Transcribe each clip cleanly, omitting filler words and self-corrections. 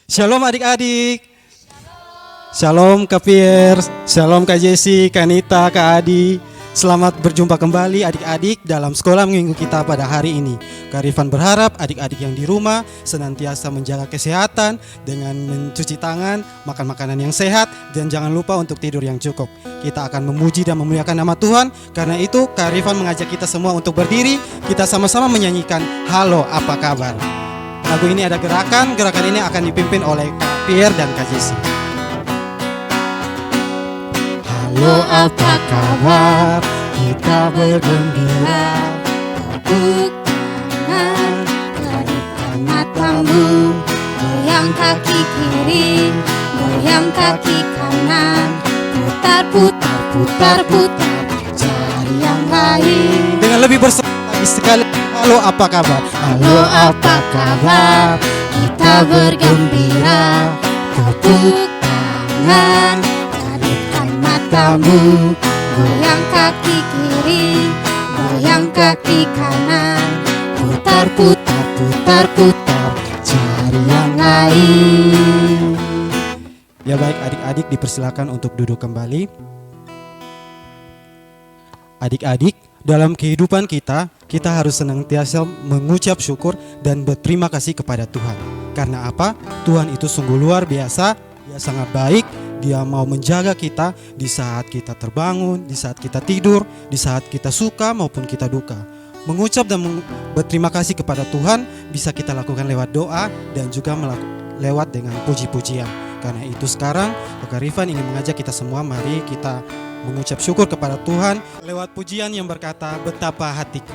Shalom adik-adik. Shalom Kak Pierre, shalom Kak Jesse, Kak Nita, Kak Adi. Selamat berjumpa kembali adik-adik dalam sekolah minggu kita pada hari ini. Kak Rifan berharap adik-adik yang di rumah senantiasa menjaga kesehatan dengan mencuci tangan, makan makanan yang sehat, dan jangan lupa untuk tidur yang cukup. Kita akan memuji dan memuliakan nama Tuhan. Karena itu Kak Rifan mengajak kita semua untuk berdiri. Kita sama-sama menyanyikan Halo Apa Kabar. Lagu ini ada gerakan ini akan dipimpin oleh Kak Pierre dan Kak Jesse. Halo apa kabar, kita bergembira, Tepuk tangan, kedipkan matamu, goyang kaki kiri, goyang kaki kanan, putar, putar, putar, putar, cari yang lain. Dengan lebih bersemangat lagi sekali. Halo apa kabar? Halo apa kabar, kita bergembira, tepuk tangan, kedipkan matamu, goyang kaki kiri, goyang kaki kanan, putar, putar, putar, putar, cari yang lain. Ya baik adik-adik dipersilakan untuk duduk kembali. Adik-adik, dalam kehidupan kita harus senantiasa mengucap syukur dan berterima kasih kepada Tuhan. Karena apa? Tuhan itu sungguh luar biasa, Dia sangat baik, Dia mau menjaga kita di saat kita terbangun, di saat kita tidur, di saat kita suka maupun kita duka. Mengucap dan berterima kasih kepada Tuhan bisa kita lakukan lewat doa dan juga lewat dengan puji-pujian. Karena itu sekarang Kak Rifan ingin mengajak kita semua, mari kita mengucap syukur kepada Tuhan lewat pujian yang berkata betapa hatiku.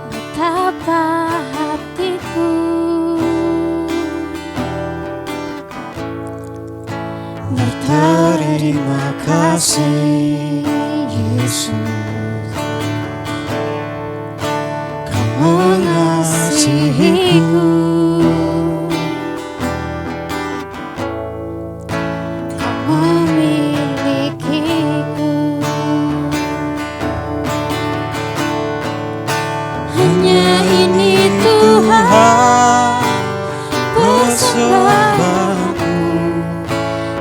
Betapa hatiku Berterima kasih Yesus, Kau mengasihiku, Kau memilikiku. Hanya ini Tuhan persembahanku,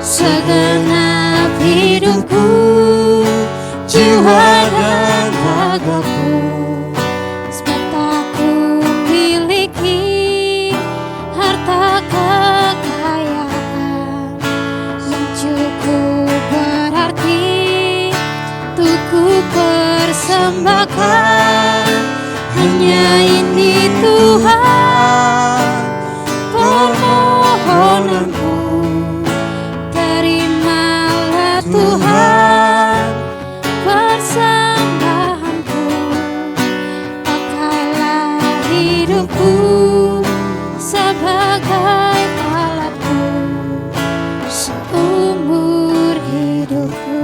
segenap hidupku, jiwa dan ragaku. Sebab tak ku miliki harta kekayaan yang cukup berarti untuk ku persembahkan. Hanya ini Tuhan permohonanku, terimalah Tuhan persembahanku, pakailah hidupku sebagai alatku seumur hidupku.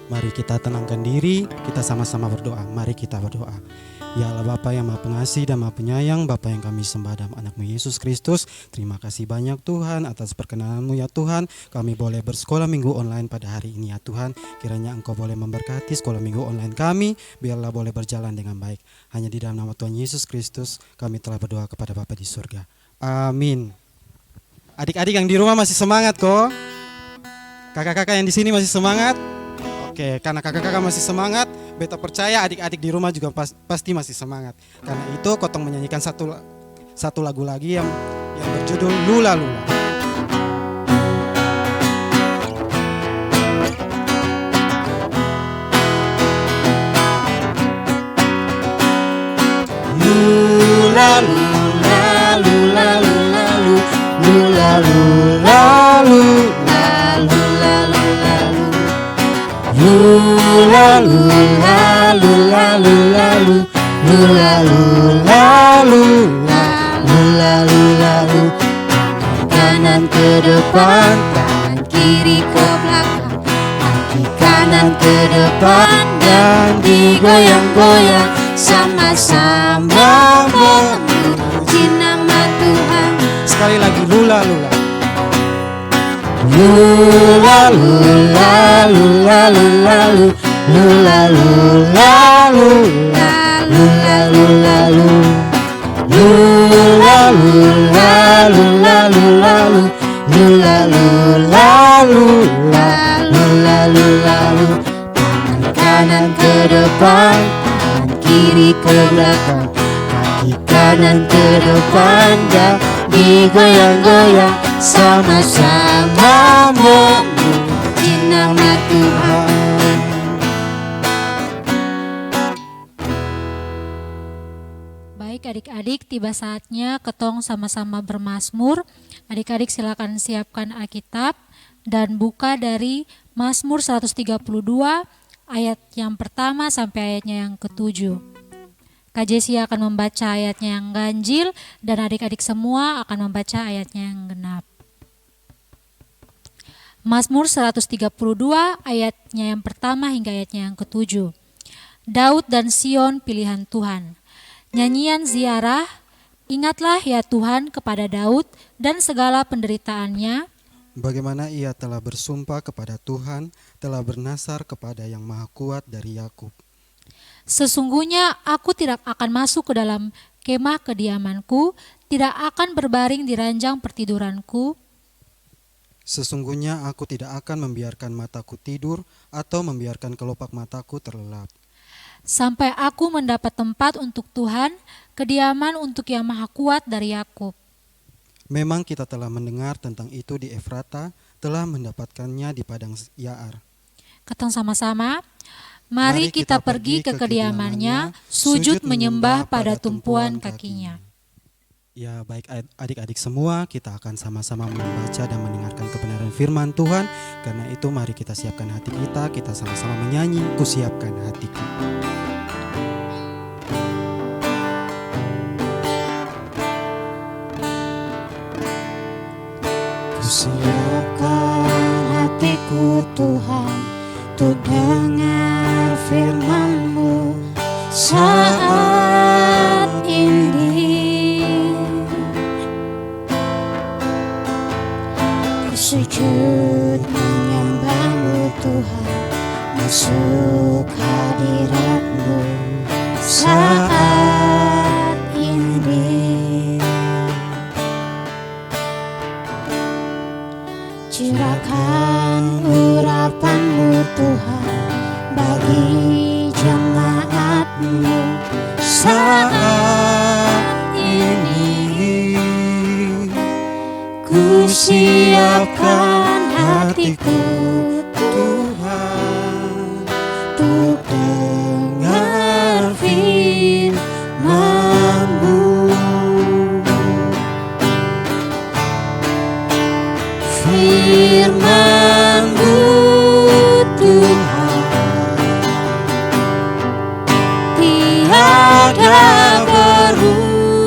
Mari kita tenangkan diri, kita sama-sama berdoa. Mari kita berdoa. Ya Allah Bapa yang Maha Pengasih dan Maha Penyayang, Bapa yang kami sembah dalam anakmu Yesus Kristus, terima kasih banyak Tuhan atas perkenananmu ya Tuhan. Kami boleh bersekolah minggu online pada hari ini ya Tuhan. Kiranya Engkau boleh memberkati sekolah minggu online kami, biarlah boleh berjalan dengan baik. Hanya di dalam nama Tuhan Yesus Kristus kami telah berdoa kepada Bapa di surga. Amin. Adik-adik yang di rumah masih semangat kok? Kakak-kakak yang di sini masih semangat? Oke, karena kakak-kakak masih semangat, beta percaya adik-adik di rumah juga pasti masih semangat. Karena itu Kotong menyanyikan satu lagu lagi yang berjudul Lula Lula. Lula lula lula lula lula lula lula lula lula lula lula lula lula lula lula lula lula. Kanan ke depan, tangan kiri ke belakang, kaki kanan ke depan dan digoyang-goyang, sama-sama memuji nama Tuhan. Sekali lagi lula lula. Lula lula lula lula lula lula lula lula lula lula lula lula lula lula lula lula lula lula. Tangan kanan ke depan, tangan kiri ke belakang, kaki kanan ke depan dan digoyang-goyang, sama-sama memuji nama Tuhan. Baik adik-adik, tiba saatnya ketong sama-sama bermazmur. Adik-adik silakan siapkan Alkitab dan buka dari Mazmur 132 ayat yang pertama sampai ayatnya yang ke-7. Kak Jessi akan membaca ayatnya yang ganjil dan adik-adik semua akan membaca ayatnya yang genap. Mazmur 132 ayatnya yang pertama hingga ayatnya yang ke-7. Daud dan Sion pilihan Tuhan. Nyanyian ziarah, ingatlah ya Tuhan kepada Daud dan segala penderitaannya. Bagaimana ia telah bersumpah kepada Tuhan, telah bernasar kepada yang maha kuat dari Yakub. Sesungguhnya aku tidak akan masuk ke dalam kemah kediamanku, tidak akan berbaring di ranjang pertiduranku. Sesungguhnya aku tidak akan membiarkan mataku tidur atau membiarkan kelopak mataku terlelap. Sampai aku mendapat tempat untuk Tuhan, kediaman untuk yang maha kuat dari Yakub. Memang kita telah mendengar tentang itu di Efrata, telah mendapatkannya di padang Yaar. Ketong sama-sama, mari kita pergi ke kediamannya, sujud menyembah pada tumpuan kakinya. Ya baik adik-adik semua, kita akan sama-sama membaca dan mendengarkan kebenaran firman Tuhan. Karena itu mari kita siapkan hati kita sama-sama menyanyi, kusiapkan hatiku. Kusiapkan hatiku Tuhan, untuk dengar firman-Mu saat ini. Sujud menyembah-Mu Tuhan, masuk hadirat-Mu saat ini. Curahkan urapan-Mu Tuhan bagi jemaat-Mu saat ini. Ku siapkan hatiku Tuhan, untuk dengar firman-Mu. Firman-Mu Tuhan, tiada berubah.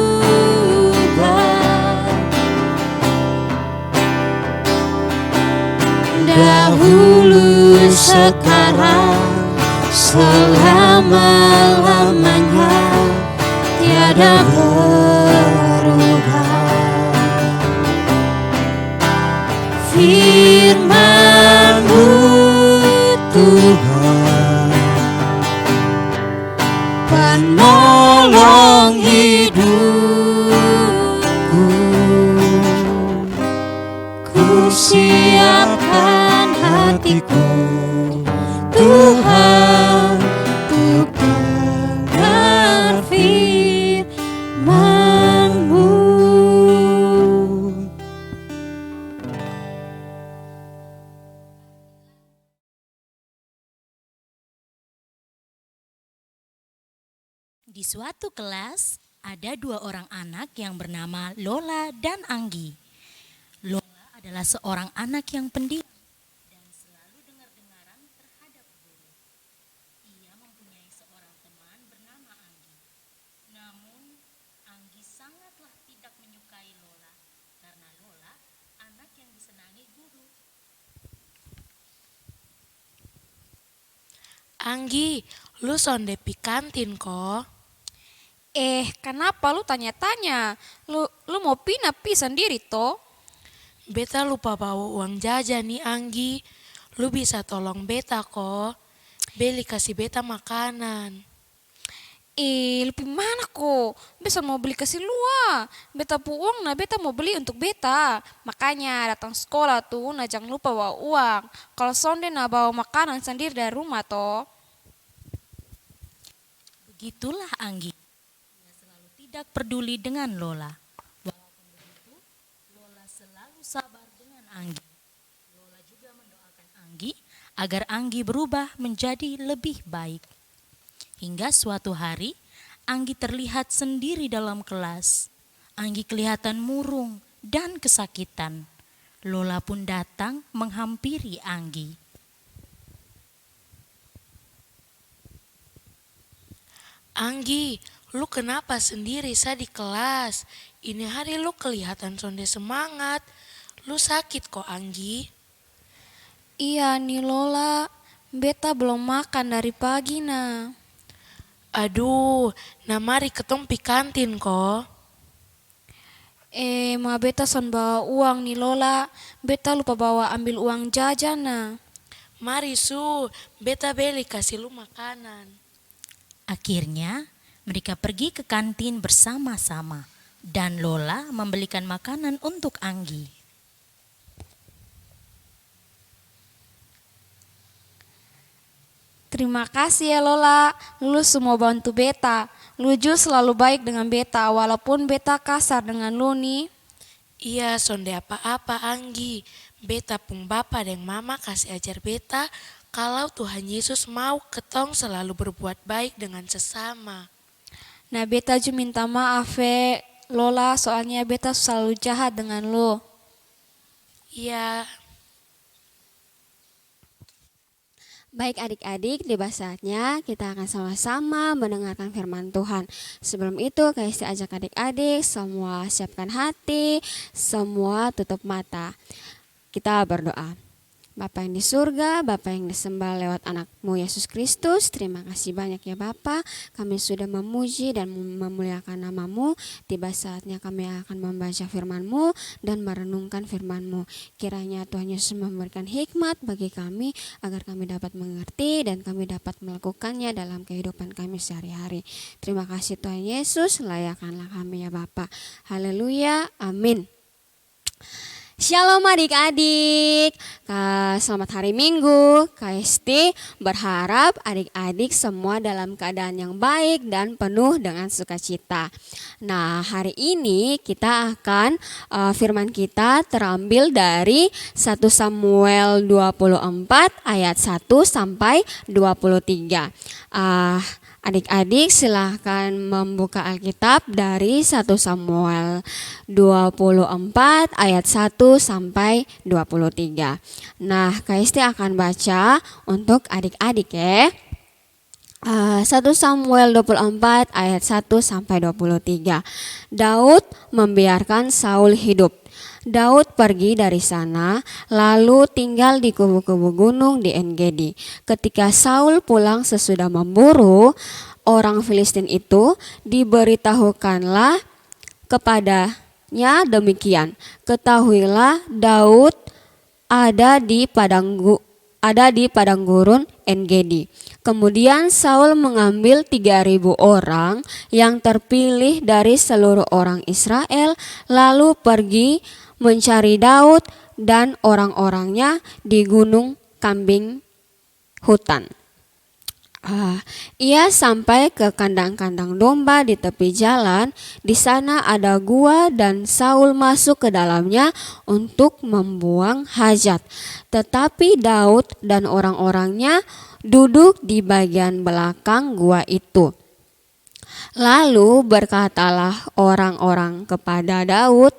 Dahulu, sekarang, selama-lamanya, tiada berubah. Firman-Mu Tuhan, penolong hidupku. Ku siapkan hatiku Tuhan, untuk dengar firman-Mu. Di suatu kelas, ada dua orang anak yang bernama Lola dan Anggi. Lola adalah seorang anak yang pendiam dan selalu dengar-dengaran terhadap guru. Ia mempunyai seorang teman bernama Anggi. Namun, Anggi sangatlah tidak menyukai Lola, karena Lola anak yang disenangi guru. Anggi, lu sonde pi kantin kok. Kenapa lu tanya-tanya? Lu mau pindah pi sendiri toh? Beta lupa bawa uang jajan nih Anggi. Lu bisa tolong beta kok. Beli kasih beta makanan. Lebih mana kok? Beta mau beli kasih lua. Beta pu uang nah beta mau beli untuk beta. Makanya datang sekolah tuh nah jangan lupa bawa uang. Kalau sonde nah bawa makanan sendiri dari rumah toh. Begitulah Anggi. Dia selalu tidak peduli dengan Lola. Walaupun begitu, Lola selalu sabar dengan Anggi. Lola juga mendoakan Anggi agar Anggi berubah menjadi lebih baik. Hingga suatu hari, Anggi terlihat sendiri dalam kelas. Anggi kelihatan murung dan kesakitan. Lola pun datang menghampiri Anggi. Anggi, lu kenapa sendiri di kelas? Ini hari lu kelihatan sonde semangat. Lu sakit kok Anggi. Iya nih Lola, beta belum makan dari pagi nah. Aduh, nah mari ketong pi kantin kok. Ma beta son bawa uang nih Lola, beta lupa bawa ambil uang jajan nah. Mari beta beli kasih lu makanan. Akhirnya, mereka pergi ke kantin bersama-sama dan Lola membelikan makanan untuk Anggi. Terima kasih ya Lola, lu semua bantu beta. Lu juga selalu baik dengan beta, walaupun beta kasar dengan lu nih. Iya, sonde apa-apa Anggi. Beta pun bapa dan mama kasih ajar beta kalau Tuhan Yesus mau ketong selalu berbuat baik dengan sesama. Nah beta juga minta maaf Lola, soalnya beta selalu jahat dengan lu. Iya. Baik adik-adik, tiba saatnya kita akan sama-sama mendengarkan firman Tuhan. Sebelum itu, KST ajak adik-adik semua siapkan hati, semua tutup mata. Kita berdoa. Bapa yang di surga, Bapa yang disembah lewat anakmu Yesus Kristus, terima kasih banyak ya Bapa. Kami sudah memuji dan memuliakan namamu. Tiba saatnya kami akan membaca firman-Mu dan merenungkan firman-Mu. Kiranya Tuhan Yesus memberikan hikmat bagi kami agar kami dapat mengerti dan kami dapat melakukannya dalam kehidupan kami sehari-hari. Terima kasih Tuhan Yesus, layakkanlah kami ya Bapa. Haleluya, amin. Shalom adik-adik, selamat hari Minggu. KST berharap adik-adik semua dalam keadaan yang baik dan penuh dengan sukacita. Nah hari ini kita akan firman kita terambil dari 1 Samuel 24 ayat 1 sampai 23. Adik-adik silahkan membuka Alkitab dari 1 Samuel 24 ayat 1 sampai 23. Nah, KST akan baca untuk adik-adik ya. 1 Samuel 24 ayat 1 sampai 23. Daud membiarkan Saul hidup. Daud pergi dari sana, lalu tinggal di kubu-kubu gunung di En-Gedi. Ketika Saul pulang sesudah memburu orang Filistin itu, diberitahukanlah kepadanya demikian. Ketahuilah Daud ada di padang gurun En-Gedi. Kemudian Saul mengambil 3.000 orang yang terpilih dari seluruh orang Israel, lalu pergi mencari Daud dan orang-orangnya di gunung kambing hutan. Ia sampai ke kandang-kandang domba di tepi jalan. Di sana ada gua dan Saul masuk ke dalamnya untuk membuang hajat. Tetapi Daud dan orang-orangnya duduk di bagian belakang gua itu. Lalu berkatalah orang-orang kepada Daud,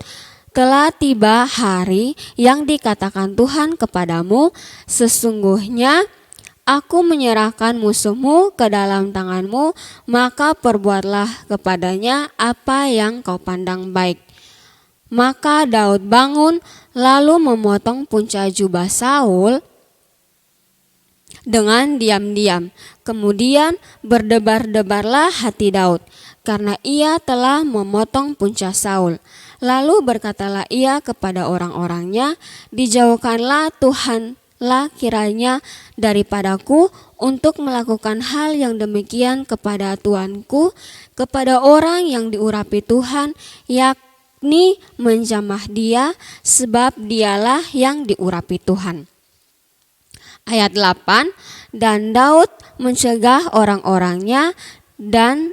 telah tiba hari yang dikatakan Tuhan kepadamu, sesungguhnya aku menyerahkan musuhmu ke dalam tanganmu, maka perbuatlah kepadanya apa yang kau pandang baik. Maka Daud bangun lalu memotong punca jubah Saul dengan diam-diam. Kemudian berdebar-debarlah hati Daud karena ia telah memotong punca Saul. Lalu berkatalah ia kepada orang-orangnya, "Dijauhkanlah Tuhanlah kiranya daripadaku untuk melakukan hal yang demikian kepada tuanku, kepada orang yang diurapi Tuhan, yakni menjamah dia, sebab dialah yang diurapi Tuhan." Ayat 8, dan Daud mencegah orang-orangnya, dan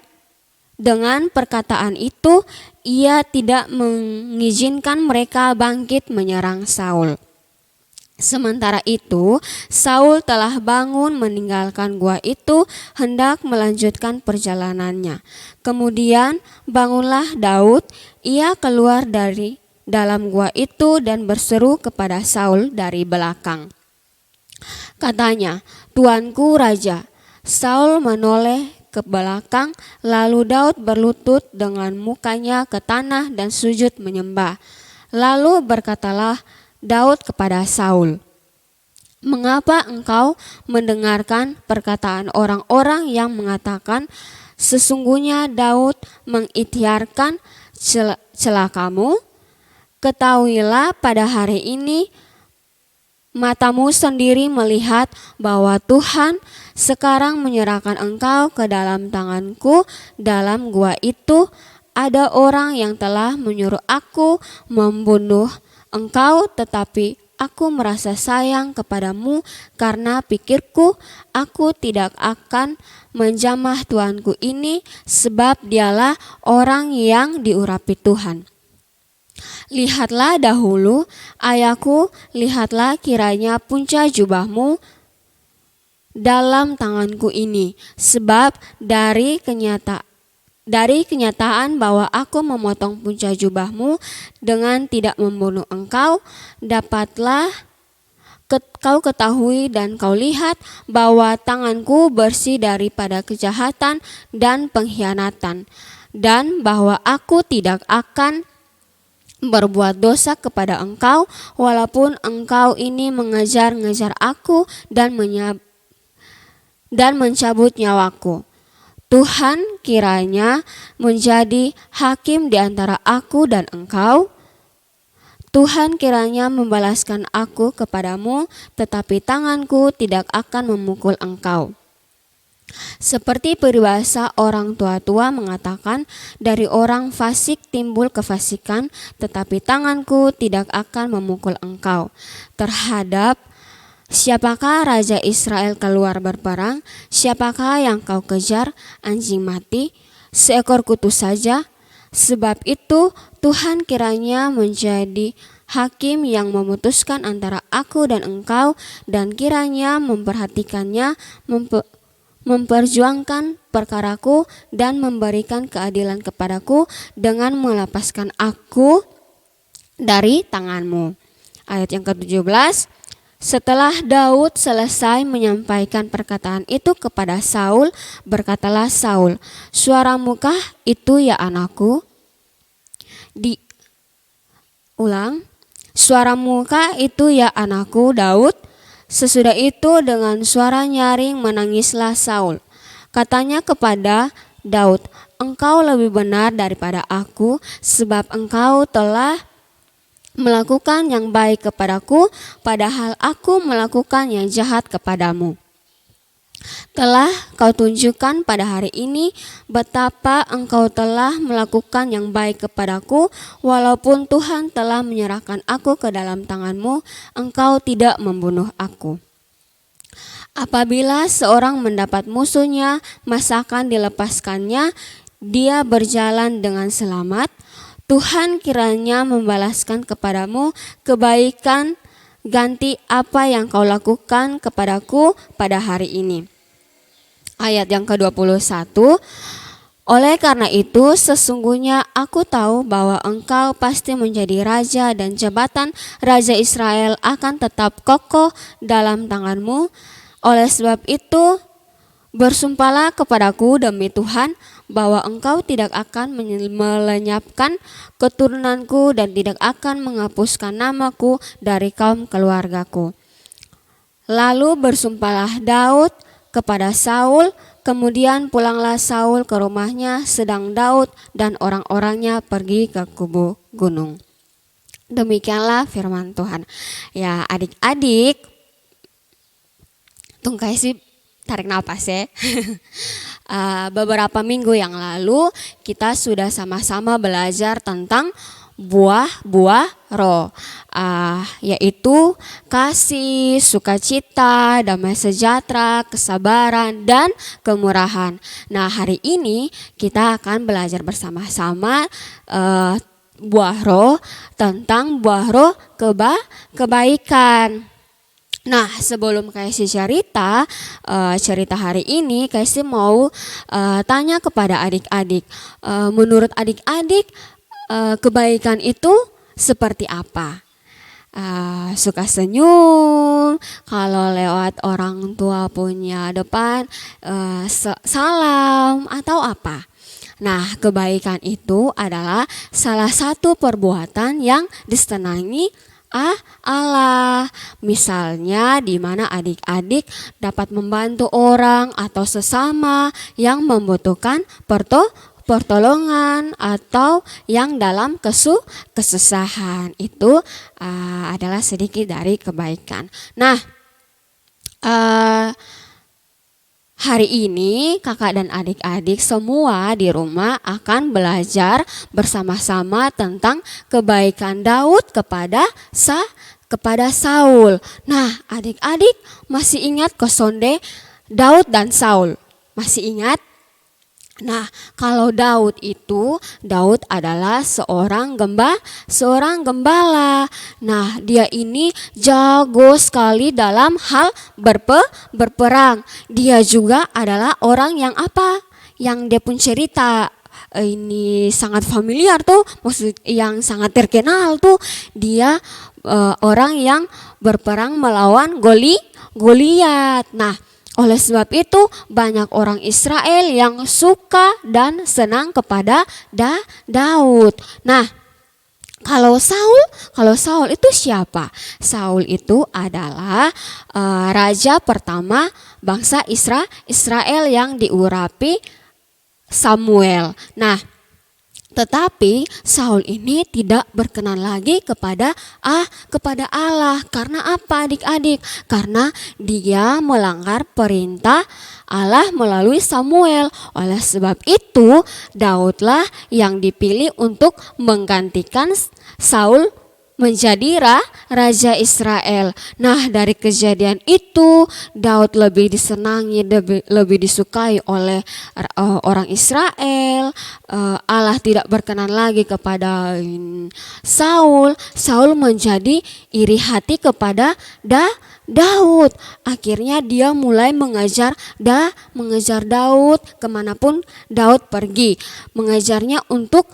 dengan perkataan itu ia tidak mengizinkan mereka bangkit menyerang Saul. Sementara itu, Saul telah bangun meninggalkan gua itu, hendak melanjutkan perjalanannya. Kemudian bangunlah Daud, ia keluar dari dalam gua itu dan berseru kepada Saul dari belakang. Katanya, "Tuanku Raja." Saul menoleh ke belakang, lalu Daud berlutut dengan mukanya ke tanah dan sujud menyembah. Lalu berkatalah Daud kepada Saul, "Mengapa engkau mendengarkan perkataan orang-orang yang mengatakan, sesungguhnya Daud mengikhtiarkan celakamu? Ketahuilah pada hari ini matamu sendiri melihat bahwa Tuhan sekarang menyerahkan engkau ke dalam tanganku. Dalam gua itu ada orang yang telah menyuruh aku membunuh engkau, tetapi aku merasa sayang kepadamu karena pikirku aku tidak akan menjamah tuanku ini, sebab dialah orang yang diurapi Tuhan. Lihatlah dahulu, ayahku, lihatlah kiranya punca jubahmu dalam tanganku ini, sebab dari kenyataan bahwa aku memotong punca jubahmu dengan tidak membunuh engkau, dapatlah kau ketahui dan kau lihat bahwa tanganku bersih daripada kejahatan dan pengkhianatan, dan bahwa aku tidak akan berbuat dosa kepada engkau, walaupun engkau ini mengejar-ngejar aku dan mencabut nyawaku. Tuhan kiranya menjadi hakim di antara aku dan engkau. Tuhan kiranya membalaskan aku kepadamu, tetapi tanganku tidak akan memukul engkau." Seperti peribahasa orang tua-tua mengatakan, dari orang fasik timbul kefasikan, tetapi tanganku tidak akan memukul engkau. Terhadap siapakah Raja Israel keluar berperang? Siapakah yang kau kejar? Anjing mati, seekor kutu saja. Sebab itu Tuhan kiranya menjadi hakim yang memutuskan antara aku dan engkau, dan kiranya memperhatikannya, memperjuangkan perkaraku dan memberikan keadilan kepadaku dengan melepaskan aku dari tanganmu. Ayat yang ke-17, setelah Daud selesai menyampaikan perkataan itu kepada Saul, berkatalah Saul, "Suaramukah itu ya anakku?" "Suaramukah itu ya anakku Daud?" Sesudah itu dengan suara nyaring menangislah Saul. Katanya kepada Daud, "Engkau lebih benar daripada aku, sebab engkau telah melakukan yang baik kepadaku, padahal aku melakukan yang jahat kepadamu. Telah kau tunjukkan pada hari ini betapa engkau telah melakukan yang baik kepadaku, walaupun Tuhan telah menyerahkan aku ke dalam tanganmu, engkau tidak membunuh aku. Apabila seorang mendapat musuhnya, masakan dilepaskannya, dia berjalan dengan selamat. Tuhan kiranya membalaskan kepadamu kebaikan ganti apa yang kau lakukan kepadaku pada hari ini." Ayat yang ke-21, "Oleh karena itu sesungguhnya aku tahu bahwa engkau pasti menjadi raja dan jabatan Raja Israel akan tetap kokoh dalam tanganmu. Oleh sebab itu bersumpahlah kepadaku demi Tuhan bahwa engkau tidak akan melenyapkan keturunanku dan tidak akan menghapuskan namaku dari kaum keluargaku." Lalu bersumpahlah Daud kepada Saul, kemudian pulanglah Saul ke rumahnya, sedang Daud dan orang-orangnya pergi ke kubu gunung. Demikianlah firman Tuhan. Ya adik-adik, tungkai sih tarik nafas ya. Beberapa minggu yang lalu kita sudah sama-sama belajar tentang buah-buah roh, yaitu kasih, sukacita, damai sejahtera, kesabaran, dan kemurahan. Nah hari ini kita akan belajar bersama-sama buah roh, tentang buah roh kebaikan. Nah sebelum Kaisi cerita hari ini, Kaisi mau tanya kepada adik-adik, menurut adik-adik kebaikan itu seperti apa? Suka senyum, kalau lewat orang tua punya depan salam atau apa? Nah kebaikan itu adalah salah satu perbuatan yang disenangi Allah. Misalnya di mana adik-adik dapat membantu orang atau sesama yang membutuhkan pertolongan atau yang dalam kesusahan. Itu adalah sedikit dari kebaikan. Nah hari ini kakak dan adik-adik semua di rumah akan belajar bersama-sama tentang kebaikan Daud kepada Saul. Nah adik-adik masih ingat kosonde Daud dan Saul? Masih ingat? Nah kalau Daud adalah seorang gembala. Nah dia ini jago sekali dalam hal berperang. Dia juga adalah orang yang yang dia pun cerita ini sangat familiar tuh, maksud yang sangat terkenal tuh, dia orang yang berperang melawan Goliat. Nah oleh sebab itu banyak orang Israel yang suka dan senang kepada Daud. Nah kalau Saul itu siapa? Saul itu adalah raja pertama bangsa Israel yang diurapi Samuel. Nah tetapi Saul ini tidak berkenan lagi kepada Allah. Karena apa adik-adik? Karena dia melanggar perintah Allah melalui Samuel. Oleh sebab itu Daudlah yang dipilih untuk menggantikan Saul menjadi raja Israel. Nah dari kejadian itu Daud lebih disenangi, lebih disukai oleh orang Israel. Allah tidak berkenan lagi kepada Saul. Saul menjadi iri hati kepada Daud. Akhirnya dia mulai mengejar Daud kemanapun Daud pergi, mengejarnya untuk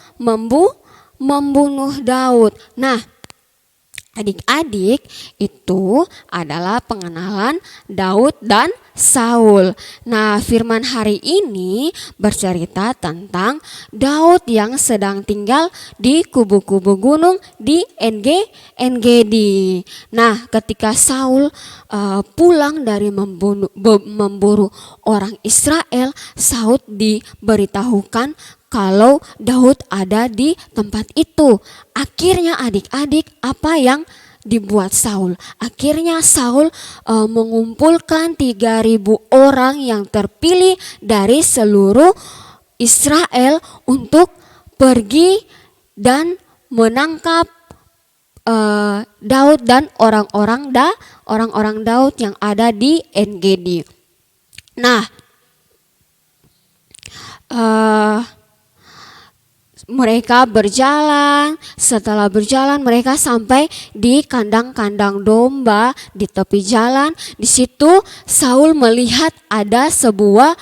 membunuh Daud. Nah adik-adik, itu adalah pengenalan Daud dan Saul. Nah firman hari ini bercerita tentang Daud yang sedang tinggal di kubu-kubu gunung di En-Gedi. Nah ketika Saul pulang dari memburu orang Israel, Saul diberitahukan kalau Daud ada di tempat itu. Akhirnya adik-adik, apa yang dibuat Saul? Akhirnya Saul mengumpulkan 3.000 orang yang terpilih dari seluruh Israel untuk pergi dan menangkap Daud dan orang-orang Daud yang ada di En-Gedi. Nah mereka berjalan, setelah berjalan mereka sampai di kandang-kandang domba di tepi jalan. Di situ Saul melihat ada sebuah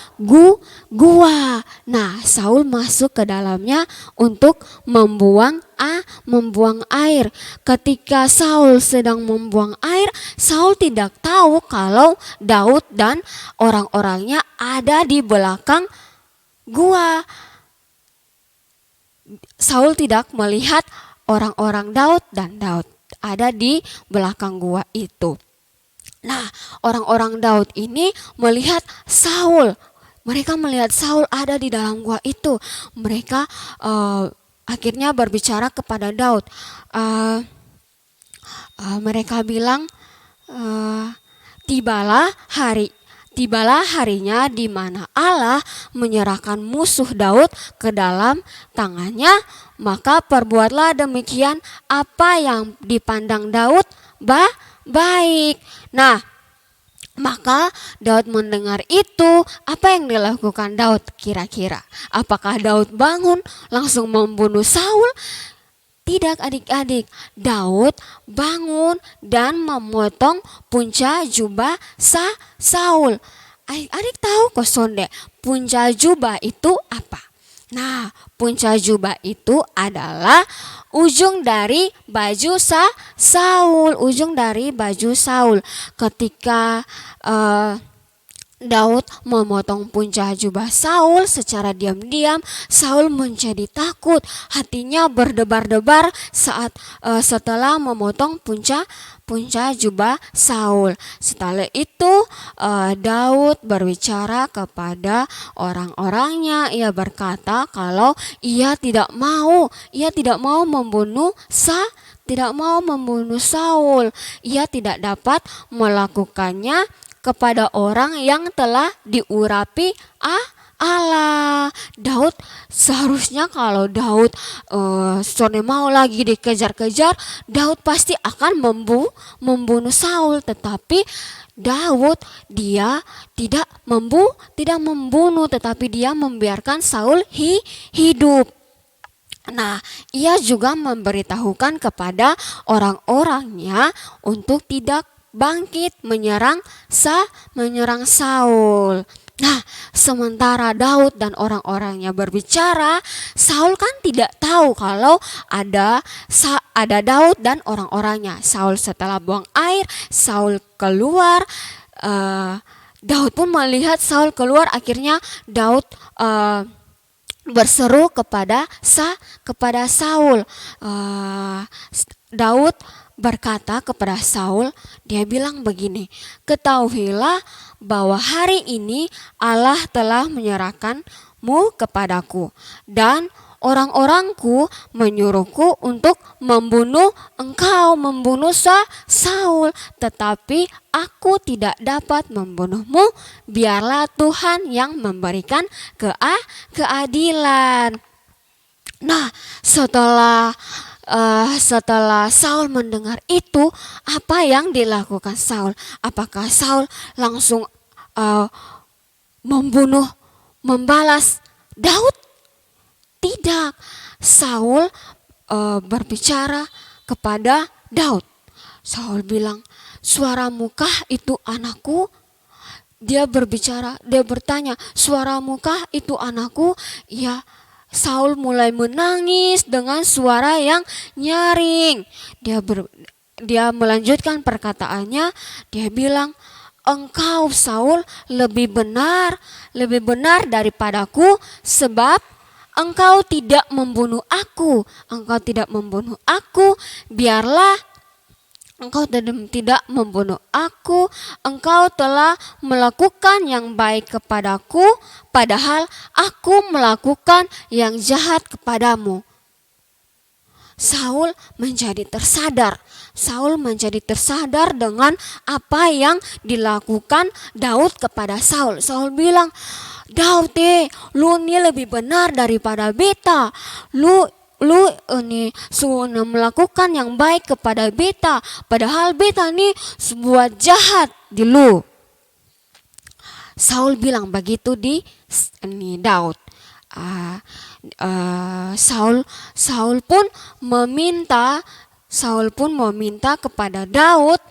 gua. Nah, Saul masuk ke dalamnya untuk membuang air. Ketika Saul sedang membuang air, Saul tidak tahu kalau Daud dan orang-orangnya ada di belakang gua. Saul tidak melihat orang-orang Daud dan Daud ada di belakang gua itu. Nah, orang-orang Daud ini melihat Saul. Mereka melihat Saul ada di dalam gua itu. Mereka akhirnya berbicara kepada Daud. Mereka bilang, tibalah harinya di mana Allah menyerahkan musuh Daud ke dalam tangannya, maka perbuatlah demikian apa yang dipandang Daud baik. Nah, maka Daud mendengar itu. Apa yang dilakukan Daud kira-kira? Apakah Daud bangun langsung membunuh Saul? Tidak adik-adik, Daud bangun dan memotong punca jubah Saul. Adik tahu kok sonde, punca jubah itu apa? Nah, punca jubah itu adalah ujung dari baju Saul, ujung dari baju Saul. Ketika Daud memotong punca jubah Saul secara diam-diam, Saul menjadi takut, hatinya berdebar-debar setelah memotong punca jubah Saul. Setelah itu Daud berbicara kepada orang-orangnya. Ia berkata kalau ia tidak mau membunuh Saul. Ia tidak dapat melakukannya kepada orang yang telah diurapi Allah. Daud seharusnya kalau Daud mau lagi dikejar-kejar, Daud pasti akan membunuh Saul. Tetapi Daud dia tidak membunuh, tetapi dia membiarkan Saul hidup. Nah, ia juga memberitahukan kepada orang-orangnya untuk tidak bangkit menyerang Saul. Nah, sementara Daud dan orang-orangnya berbicara, Saul kan tidak tahu kalau ada Daud dan orang-orangnya. Saul setelah buang air, Saul keluar. Daud pun melihat Saul keluar. Akhirnya Daud berseru kepada Saul. Daud berkata kepada Saul, dia bilang begini, ketahuilah bahwa hari ini Allah telah menyerahkanmu kepadaku dan orang-orangku menyuruhku untuk membunuh Saul, tetapi aku tidak dapat membunuhmu, biarlah Tuhan yang memberikan keadilan. Nah, setelah Saul mendengar itu, apa yang dilakukan Saul? Apakah Saul langsung membalas Daud? Tidak. Saul berbicara kepada Daud. Saul bilang, suaramukah itu anakku? Dia bertanya, suaramukah itu anakku? Ya. Saul mulai menangis dengan suara yang nyaring. Dia melanjutkan perkataannya. Dia bilang, engkau Saul lebih benar daripadaku, sebab engkau tidak membunuh aku. Biarlah engkau tidak membunuh aku. Engkau telah melakukan yang baik kepadaku, padahal aku melakukan yang jahat kepadamu. Saul menjadi tersadar dengan apa yang dilakukan Daud kepada Saul. Saul bilang, Daud lu ini lebih benar daripada beta. Lu ini melakukan yang baik kepada beta, padahal beta ini sebuah jahat di lu. Saul bilang begitu di Daud. Saul pun meminta kepada Daud.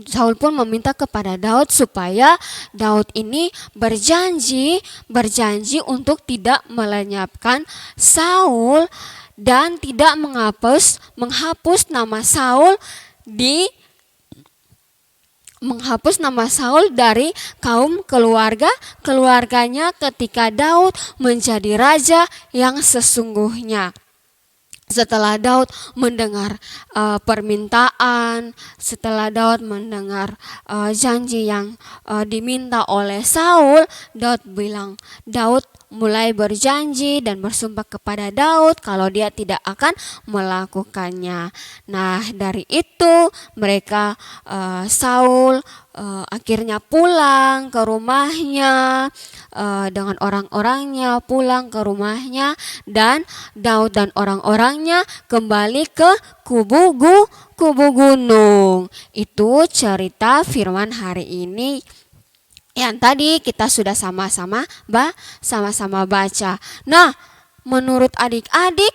Saul pun meminta kepada Daud supaya Daud ini berjanji untuk tidak melenyapkan Saul dan tidak menghapus nama Saul dari kaum keluarganya ketika Daud menjadi raja yang sesungguhnya. Setelah Daud mendengar permintaan, setelah Daud mendengar janji yang diminta oleh Saul, Daud mulai berjanji dan bersumpah kepada Daud kalau dia tidak akan melakukannya. Nah, dari itu mereka Saul akhirnya pulang ke rumahnya dengan orang-orangnya, pulang ke rumahnya, dan Daud dan orang-orangnya kembali ke kubu gunung. Itu cerita firman hari ini yang tadi kita sudah sama-sama baca. Nah, menurut adik-adik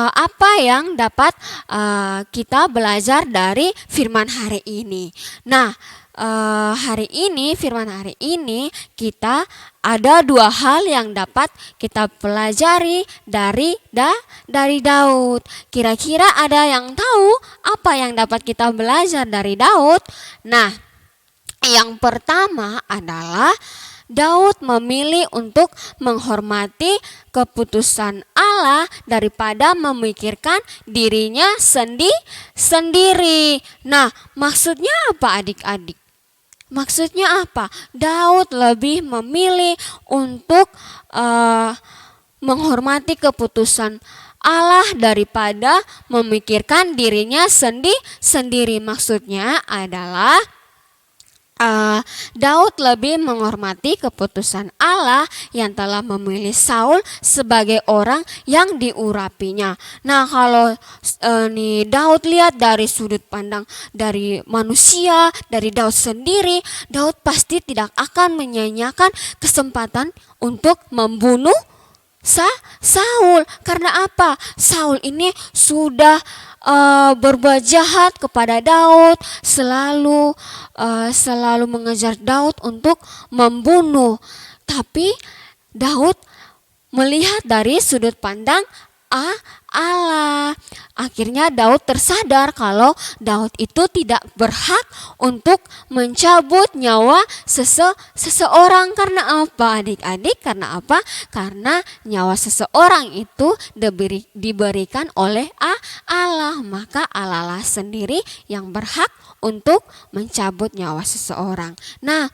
apa yang dapat kita belajar dari firman hari ini? Nah, firman hari ini kita ada 2 hal yang dapat kita pelajari dari Daud. Kira-kira ada yang tahu apa yang dapat kita belajar dari Daud? Nah, yang pertama adalah Daud memilih untuk menghormati keputusan Allah daripada memikirkan dirinya sendiri. Nah, maksudnya apa adik-adik? Maksudnya apa? Daud lebih memilih untuk menghormati keputusan Allah daripada memikirkan dirinya sendiri. Maksudnya adalah Daud lebih menghormati keputusan Allah yang telah memilih Saul sebagai orang yang diurapinya. Nah, kalau Daud lihat dari sudut pandang dari manusia, dari Daud sendiri, Daud pasti tidak akan menyanyiakan kesempatan untuk membunuh Saul. Karena apa? Saul ini sudah berbuat jahat kepada Daud, selalu mengejar Daud untuk membunuh. Tapi Daud melihat dari sudut pandang Allah. Akhirnya Daud tersadar kalau Daud itu tidak berhak untuk mencabut nyawa seseorang. Karena apa adik-adik? Karena apa? Karena nyawa seseorang itu diberikan oleh Allah. Maka Allah lah sendiri yang berhak untuk mencabut nyawa seseorang. Nah,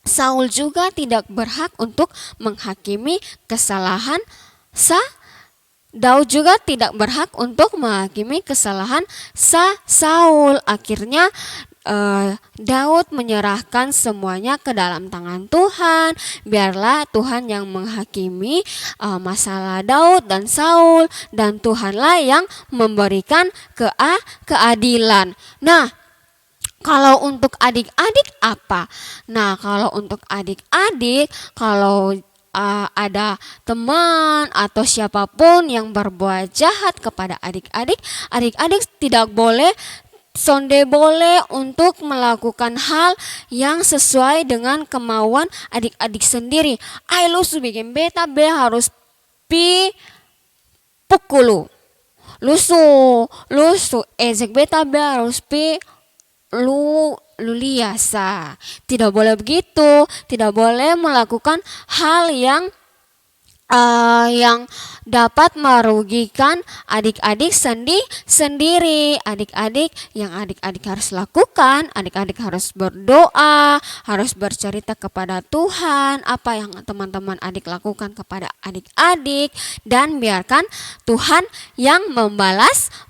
Saul juga tidak berhak untuk menghakimi kesalahan Daud juga tidak berhak untuk menghakimi kesalahan Saul. Akhirnya Daud menyerahkan semuanya ke dalam tangan Tuhan. Biarlah Tuhan yang menghakimi masalah Daud dan Saul, dan Tuhanlah yang memberikan keadilan. Nah, kalau untuk adik-adik apa? Nah, kalau untuk adik-adik, kalau ada teman atau siapapun yang berbuat jahat kepada adik-adik, adik-adik tidak boleh untuk melakukan hal yang sesuai dengan kemauan adik-adik sendiri. Lu bikin beta be harus pi pukulu. Lusu ezek beta be harus pi luliasa. Tidak boleh begitu, tidak boleh melakukan hal yang dapat merugikan adik-adik sendiri. Adik-adik harus lakukan, adik-adik harus berdoa, harus bercerita kepada Tuhan apa yang teman-teman adik lakukan kepada adik-adik, dan biarkan Tuhan yang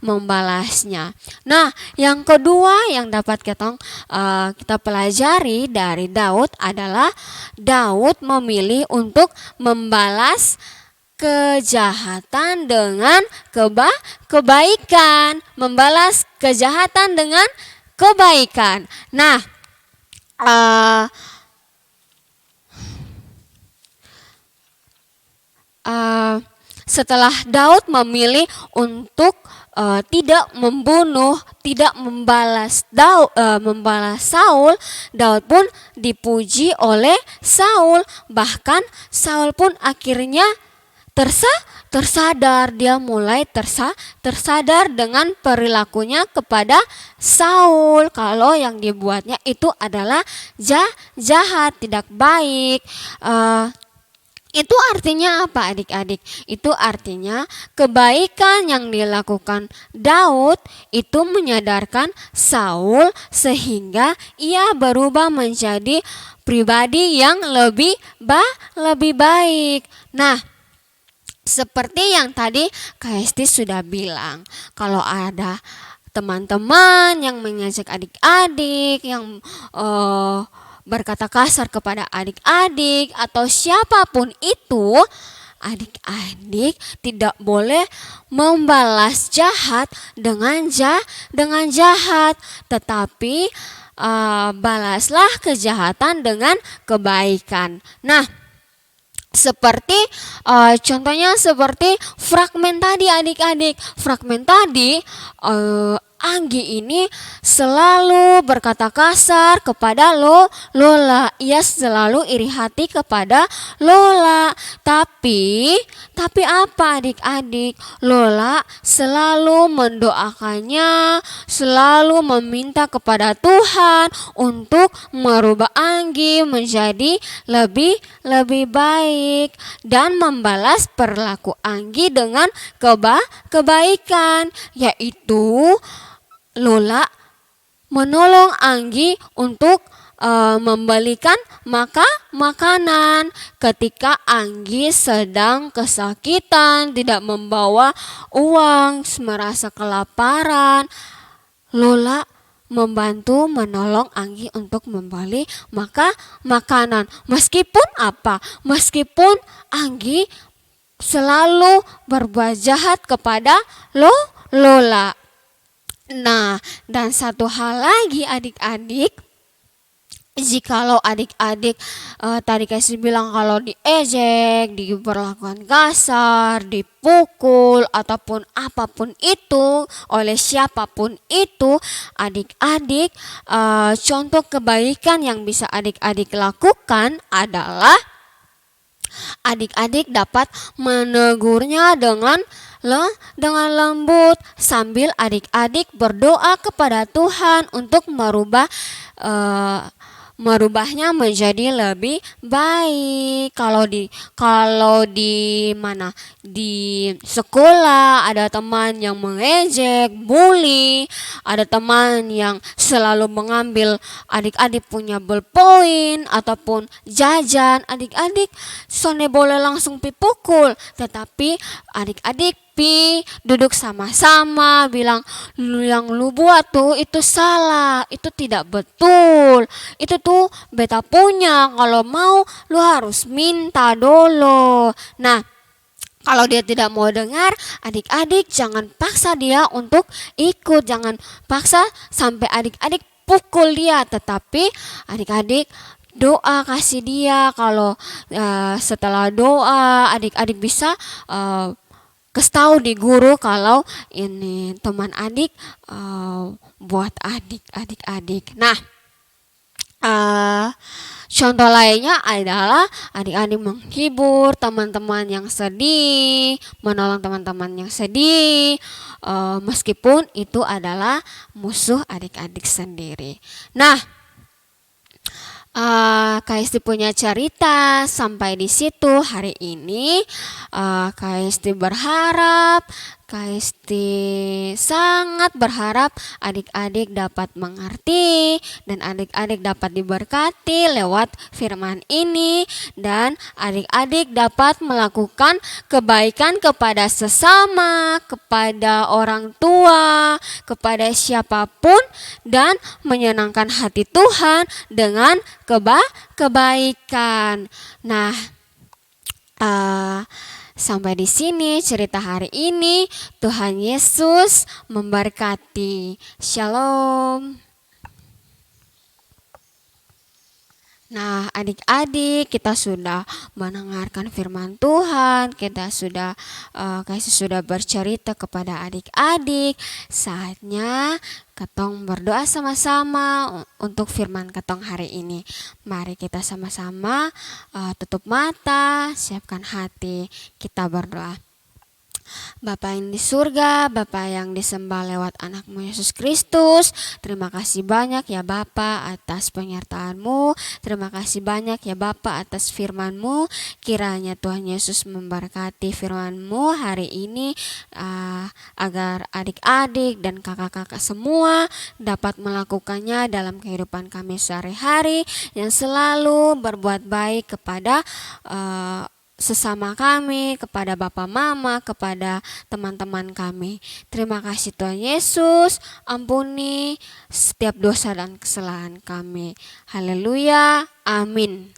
membalasnya. Nah, yang kedua yang dapat kita pelajari dari Daud adalah Daud memilih untuk membalas kejahatan dengan kebaikan. Membalas kejahatan dengan kebaikan. Nah, setelah Daud memilih untuk tidak membunuh, tidak membalas Saul, Daud pun dipuji oleh Saul. Bahkan Saul pun akhirnya tersadar. Dia mulai tersadar dengan perilakunya kepada Saul, kalau yang dibuatnya itu adalah jahat, tidak baik. Itu artinya apa adik-adik? Itu artinya kebaikan yang dilakukan Daud itu menyadarkan Saul sehingga ia berubah menjadi pribadi yang lebih baik. Nah, seperti yang tadi Kak Hesti sudah bilang, kalau ada teman-teman yang mengajak adik-adik, yang berkata kasar kepada adik-adik atau siapapun itu, adik-adik tidak boleh membalas jahat dengan jahat, tetapi balaslah kejahatan dengan kebaikan. Nah, seperti contohnya seperti fragmen tadi adik-adik. Fragmen tadi Anggi ini selalu berkata kasar kepada Lola. Ia selalu iri hati kepada Lola. Tapi apa adik-adik? Lola selalu mendoakannya, selalu meminta kepada Tuhan untuk merubah Anggi menjadi lebih baik dan membalas perilaku Anggi dengan kebaikan, yaitu Lola menolong Anggi untuk membelikan makanan ketika Anggi sedang kesakitan, tidak membawa uang, merasa kelaparan. Lola membantu menolong Anggi untuk membeli makanan. Meskipun apa? Meskipun Anggi selalu berbuat jahat kepada Lola. Nah, dan satu hal lagi adik-adik, jikalau adik-adik tadi kasih bilang kalau diejek, diperlakukan kasar, dipukul ataupun apapun itu oleh siapapun itu, adik-adik contoh kebaikan yang bisa adik-adik lakukan adalah adik-adik dapat menegurnya dengan lembut sambil adik-adik berdoa kepada Tuhan untuk merubahnya menjadi lebih baik. Kalau di mana, di sekolah ada teman yang mengejek, bully, ada teman yang selalu mengambil adik-adik punya ballpoint ataupun jajan, adik-adik sone boleh langsung pipukul, tetapi adik-adik duduk sama-sama bilang, yang lu buat tuh itu salah, itu tidak betul, itu tuh beta punya, kalau mau lu harus minta dulu. Nah, kalau dia tidak mau dengar, adik-adik jangan paksa dia untuk ikut, jangan paksa sampai adik-adik pukul dia, tetapi adik-adik doa kasih dia. Kalau setelah doa adik-adik bisa kasih tahu di guru kalau ini teman adik buat adik-adik. Nah, contoh lainnya adalah adik-adik menghibur teman-teman yang sedih, menolong teman-teman yang sedih, meskipun itu adalah musuh adik-adik sendiri. Nah, Kak Hesti punya cerita sampai di situ hari ini. Kak Hesti berharap, Kak Hesti sangat berharap adik-adik dapat mengerti dan adik-adik dapat diberkati lewat firman ini, dan adik-adik dapat melakukan kebaikan kepada sesama, kepada orang tua, kepada siapapun, dan menyenangkan hati Tuhan dengan kebaikan. Nah, sampai di sini cerita hari ini. Tuhan Yesus memberkati. Shalom. Nah, adik-adik, kita sudah mendengarkan firman Tuhan, kita sudah bercerita kepada adik-adik. Saatnya ketong berdoa sama-sama untuk firman ketong hari ini. Mari kita sama-sama tutup mata, siapkan hati, kita berdoa. Bapa yang di surga, Bapa yang disembah lewat anakmu Yesus Kristus, terima kasih banyak ya Bapa atas penyertaan-Mu, terima kasih banyak ya Bapa atas firman-Mu. Kiranya Tuhan Yesus memberkati firman-Mu hari ini, agar adik-adik dan kakak-kakak semua dapat melakukannya dalam kehidupan kami sehari-hari, yang selalu berbuat baik kepada sesama kami, kepada Bapak Mama, kepada teman-teman kami. Terima kasih Tuhan Yesus, ampuni setiap dosa dan kesalahan kami. Haleluya, amin.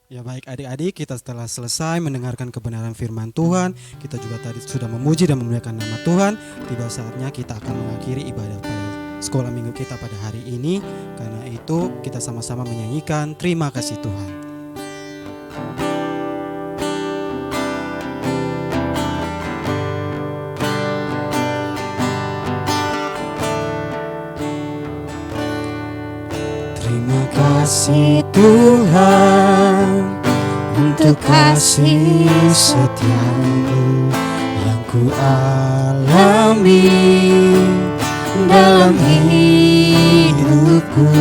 Ya baik adik-adik, kita setelah selesai mendengarkan kebenaran firman Tuhan, kita juga tadi sudah memuji dan memuliakan nama Tuhan. Tiba saatnya kita akan mengakhiri ibadah pada sekolah minggu kita pada hari ini. Karena itu kita sama-sama menyanyikan terima kasih Tuhan. Terima kasih Tuhan untuk kasih setia-Mu yang ku alami dalam hidupku.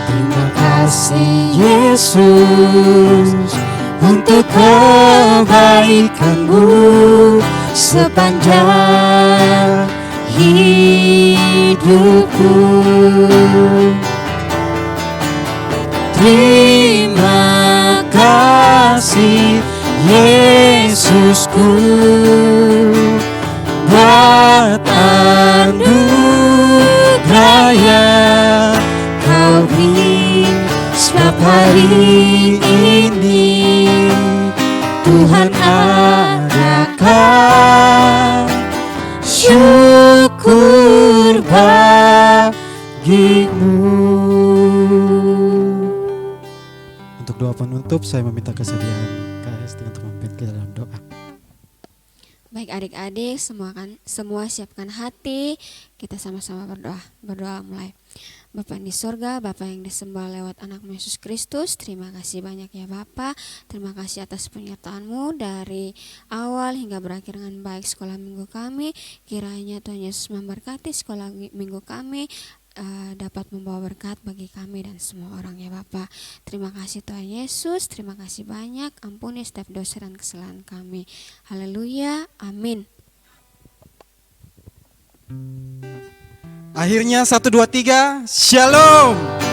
Terima kasih Yesus untuk kebaikan-Mu sepanjang hidupku. Terima kasih Yesusku buat anugerah yang Kau beri, sebab hari ini Tuhan adakan syukur bagimu. Untuk doa penutup, saya meminta kesediaan Kak Hesti untuk memimpin kita dalam doa. Baik adik-adik, semua siapkan hati, kita sama-sama berdoa. Berdoa mulai. Bapa yang di surga, Bapa yang disembah lewat anakmu Yesus Kristus, terima kasih banyak ya Bapa. Terima kasih atas penyertaan-Mu dari awal hingga berakhir dengan baik sekolah minggu kami. Kiranya Tuhan Yesus memberkati sekolah minggu kami, dapat membawa berkat bagi kami dan semua orang ya Bapa. Terima kasih Tuhan Yesus, terima kasih banyak, ampuni setiap dosa dan kesalahan kami. Haleluya, amin. Akhirnya 1, 2, 3, Shalom.